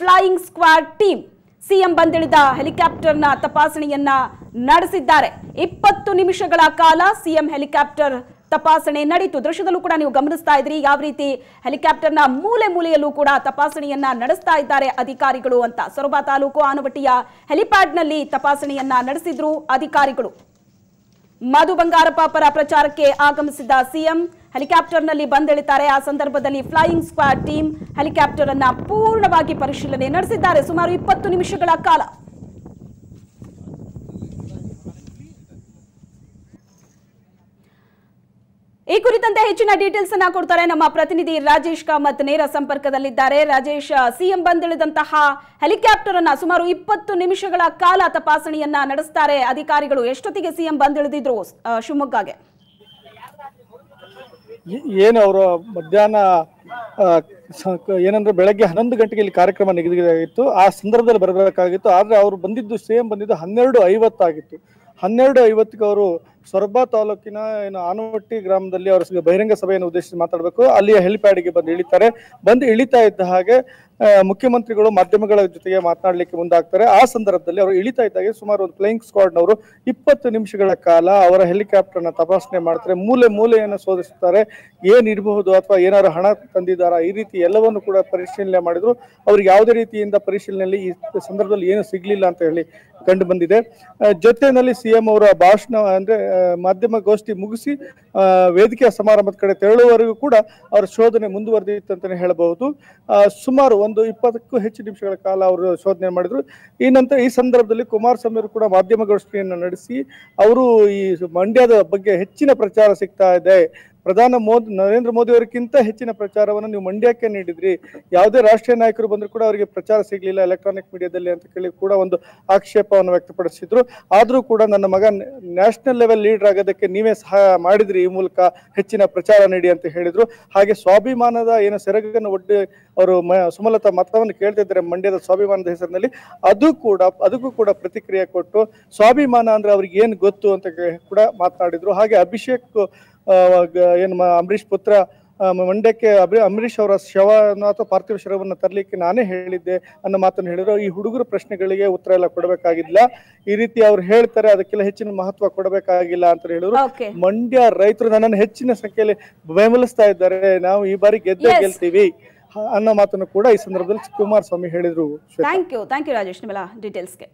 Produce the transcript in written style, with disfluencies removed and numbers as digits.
Flying squad team CM ಬಂದಿಳಿದ ಹೆಲಿಕಾಪ್ಟರ್ನ ತಪಾಸಣೆಯನ್ನ ನಡೆಸಿದ್ದಾರೆ. 20 ನಿಮಿಷಗಳ ಕಾಲ ಸಿಎಂ ಹೆಲಿಕಾಪ್ಟರ್ ತಪಾಸಣೆ ನಡೆಯಿತು. ದೃಶ್ಯದಲ್ಲೂ ಕೂಡ ನೀವು ಗಮನಿಸ್ತಾ ಇದ್ರಿ ಯಾವ ರೀತಿ ಹೆಲಿಕಾಪ್ಟರ್ನ ಮೂಲೆ ಮೂಲೆಯಲ್ಲೂ ಕೂಡ ತಪಾಸಣೆಯನ್ನ ನಡೆಸ್ತಾ ಇದ್ದಾರೆ ಅಧಿಕಾರಿಗಳು ಅಂತ. ಸೊರಬ ತಾಲೂಕು ಆನವಟ್ಟಿಯ ಹೆಲಿಪ್ಯಾಡ್ನಲ್ಲಿ ತಪಾಸಣೆಯನ್ನ ನಡೆಸಿದ್ರು ಅಧಿಕಾರಿಗಳು. ಮಧು ಬಂಗಾರಪ್ಪ ಪರ ಪ್ರಚಾರಕ್ಕೆ ಆಗಮಿಸಿದ್ದ ಸಿಎಂ ಹೆಲಿಕಾಪ್ಟರ್ನಲ್ಲಿ ಬಂದಿಳಿತಾರೆ. ಆ ಸಂದರ್ಭದಲ್ಲಿ ಫ್ಲೈಯಿಂಗ್ ಸ್ಕ್ವಾಡ್ ಟೀಮ್ ಹೆಲಿಕಾಪ್ಟರ್ ಅನ್ನ ಪೂರ್ಣವಾಗಿ ಪರಿಶೀಲನೆ ನಡೆಸಿದ್ದಾರೆ ಸುಮಾರು 20 ನಿಮಿಷಗಳ ಕಾಲ. ಈ ಕುರಿತಂತೆ ಹೆಚ್ಚಿನ ಡೀಟೇಲ್ಸ್ ಅನ್ನ ಕೊಡ್ತಾರೆ ನಮ್ಮ ಪ್ರತಿನಿಧಿ ರಾಜೇಶ್ ಕಾಮತ್ ನೇರ ಸಂಪರ್ಕದಲ್ಲಿದ್ದಾರೆ. ರಾಜೇಶ್, ಸಿಎಂ ಬಂದಿಳಿದಂತಹ ಹೆಲಿಕಾಪ್ಟರ್ ಅನ್ನ ಸುಮಾರು 20 ನಿಮಿಷಗಳ ಕಾಲ ತಪಾಸಣೆಯನ್ನ ನಡೆಸ್ತಾರೆ ಅಧಿಕಾರಿಗಳು. ಎಷ್ಟೊತ್ತಿಗೆ ಸಿಎಂ ಬಂದಿಳಿದಿದ್ರು ಶಿವಮೊಗ್ಗಗೆ? ಏನು ಅವರು ಮಧ್ಯಾಹ್ನ ಏನಂದ್ರೆ ಬೆಳಗ್ಗೆ 11 ಗಂಟೆಗೆ ಇಲ್ಲಿ ಕಾರ್ಯಕ್ರಮ ನಿಗದಿಯಾಗಿತ್ತು. ಆ ಸಂದರ್ಭದಲ್ಲಿ ಬರಬೇಕಾಗಿತ್ತು. ಆದ್ರೆ ಅವರು ಬಂದಿದ್ದು ಸಿಎಂ ಬಂದಿದ್ದು 12:50 ಆಗಿತ್ತು. 12:50ಕ್ಕೆ ಅವರು ಸೊರಬ ತಾಲೂಕಿನ ಆನವಟ್ಟಿ ಗ್ರಾಮದಲ್ಲಿ ಅವರ ಬಹಿರಂಗ ಸಭೆಯನ್ನು ಉದ್ದೇಶಿಸಿ ಮಾತಾಡಬೇಕು. ಅಲ್ಲಿಯ ಹೆಲಿಪ್ಯಾಡ್ಗೆ ಬಂದು ಇಳಿತಾ ಇದ್ದ ಹಾಗೆ ಮುಖ್ಯಮಂತ್ರಿಗಳು ಮಾಧ್ಯಮಗಳ ಜೊತೆಗೆ ಮಾತನಾಡಲಿಕ್ಕೆ ಮುಂದಾಗ್ತಾರೆ. ಆ ಸಂದರ್ಭದಲ್ಲಿ ಅವರು ಇಳಿತಾ ಇದ್ದಾಗೆ ಸುಮಾರು ಒಂದು ಫ್ಲೈಯಿಂಗ್ ಸ್ಕ್ವಾಡ್ನವರು 20 ನಿಮಿಷಗಳ ಕಾಲ ಅವರ ಹೆಲಿಕಾಪ್ಟರ್ನ ತಪಾಸಣೆ ಮಾಡ್ತಾರೆ. ಮೂಲೆಯನ್ನು ಶೋಧಿಸುತ್ತಾರೆ. ಏನಿರಬಹುದು ಅಥವಾ ಏನಾದ್ರು ಹಣ ತಂದಿದ್ದಾರಾ ಈ ರೀತಿ ಎಲ್ಲವನ್ನು ಕೂಡ ಪರಿಶೀಲನೆ ಮಾಡಿದ್ರು. ಅವ್ರಿಗೆ ಯಾವುದೇ ರೀತಿಯಿಂದ ಪರಿಶೀಲನೆಯಲ್ಲಿ ಈ ಸಂದರ್ಭದಲ್ಲಿ ಏನು ಸಿಗ್ಲಿಲ್ಲ ಅಂತ ಹೇಳಿ ಕಂಡು ಬಂದಿದೆ. ಜೊತೆಯಲ್ಲಿ ಸಿಎಂ ಅವರ ಭಾಷಣ ಅಂದ್ರೆ ಮಾಧ್ಯಮ ಗೋಷ್ಠಿ ಮುಗಿಸಿ ವೇದಿಕೆಯ ಸಮಾರಂಭದ ಕಡೆ ತೆರಳುವವರೆಗೂ ಕೂಡ ಅವರ ಶೋಧನೆ ಮುಂದುವರೆದಿತ್ತು ಅಂತಾನೆ ಹೇಳಬಹುದು. ಸುಮಾರು ಒಂದು 20ಕ್ಕೂ ಹೆಚ್ಚು ನಿಮಿಷಗಳ ಕಾಲ ಅವರು ಶೋಧನೆ ಮಾಡಿದ್ರು. ಈ ನಂತರ ಈ ಸಂದರ್ಭದಲ್ಲಿ ಕುಮಾರಸ್ವಾಮಿ ಅವರು ಕೂಡ ಮಾಧ್ಯಮಗೋಷ್ಠಿಯನ್ನು ನಡೆಸಿ ಅವರು ಈ ಮಂಡ್ಯದ ಬಗ್ಗೆ ಹೆಚ್ಚಿನ ಪ್ರಚಾರ ಸಿಗ್ತಾ ಇದೆ, ನರೇಂದ್ರ ಮೋದಿ ಅವರಿಗಿಂತ ಹೆಚ್ಚಿನ ಪ್ರಚಾರವನ್ನು ನೀವು ಮಂಡ್ಯಕ್ಕೆ ನೀಡಿದ್ರಿ, ಯಾವುದೇ ರಾಷ್ಟ್ರೀಯ ನಾಯಕರು ಬಂದ್ರು ಕೂಡ ಅವರಿಗೆ ಪ್ರಚಾರ ಸಿಗ್ಲಿಲ್ಲ ಎಲೆಕ್ಟ್ರಾನಿಕ್ ಮೀಡಿಯಾದಲ್ಲಿ ಅಂತ ಕೇಳಿ ಕೂಡ ಒಂದು ಆಕ್ಷೇಪವನ್ನು ವ್ಯಕ್ತಪಡಿಸಿದ್ರು. ಆದ್ರೂ ಕೂಡ ನನ್ನ ಮಗ ನ್ಯಾಷನಲ್ ಲೆವೆಲ್ ಲೀಡರ್ ಆಗೋದಕ್ಕೆ ನೀವೇ ಸಹಾಯ ಮಾಡಿದ್ರಿ, ಈ ಮೂಲಕ ಹೆಚ್ಚಿನ ಪ್ರಚಾರ ನೀಡಿ ಅಂತ ಹೇಳಿದ್ರು. ಹಾಗೆ ಸ್ವಾಭಿಮಾನದ ಏನು ಸೆರಗನ್ನು ಒಡ್ಡಿ ಅವರು ಸುಮಲತಾ ಮತವನ್ನು ಕೇಳ್ತಿದ್ದಾರೆ ಮಂಡ್ಯದ ಸ್ವಾಭಿಮಾನದ ಹೆಸರಿನಲ್ಲಿ, ಅದಕ್ಕೂ ಕೂಡ ಪ್ರತಿಕ್ರಿಯೆ ಕೊಟ್ಟು ಸ್ವಾಭಿಮಾನ ಅಂದ್ರೆ ಅವ್ರಿಗೆ ಏನ್ ಗೊತ್ತು ಅಂತ ಕೂಡ ಮಾತನಾಡಿದ್ರು. ಹಾಗೆ ಅಭಿಷೇಕ್ ಏನು ಅಂಬರೀಷ್ ಪುತ್ರ ಮಂಡ್ಯಕ್ಕೆ ಅಂಬರೀಷ್ ಅವರ ಶವವನ್ನು ಅಥವಾ ಪಾರ್ಥಿವ ಶವವನ್ನು ತರಲಿಕ್ಕೆ ನಾನೇ ಹೇಳಿದ್ದೆ ಅನ್ನೋ ಮಾತನ್ನು ಹೇಳಿದ್ರು. ಈ ಹುಡುಗರ ಪ್ರಶ್ನೆಗಳಿಗೆ ಉತ್ತರ ಎಲ್ಲ ಕೊಡಬೇಕಾಗಿಲ್ಲ, ಈ ರೀತಿ ಅವ್ರು ಹೇಳ್ತಾರೆ ಅದಕ್ಕೆಲ್ಲ ಹೆಚ್ಚಿನ ಮಹತ್ವ ಕೊಡಬೇಕಾಗಿಲ್ಲ ಅಂತ ಹೇಳಿದ್ರು. ಮಂಡ್ಯ ರೈತರು ನನ್ನನ್ನು ಹೆಚ್ಚಿನ ಸಂಖ್ಯೆಯಲ್ಲಿ ಬೆಂಬಲಿಸ್ತಾ ಇದ್ದಾರೆ, ನಾವು ಈ ಬಾರಿ ಗೆಲ್ತೀವಿ ಅನ್ನೋ ಮಾತನ್ನು ಕೂಡ ಈ ಸಂದರ್ಭದಲ್ಲಿ ಕುಮಾರಸ್ವಾಮಿ ಹೇಳಿದ್ರು. ಥ್ಯಾಂಕ್ ಯು ರಾಜೇಶ್ ನಿಮ್ಮೆಲ್ಲ ಡೀಟೇಲ್ಸ್ಗೆ.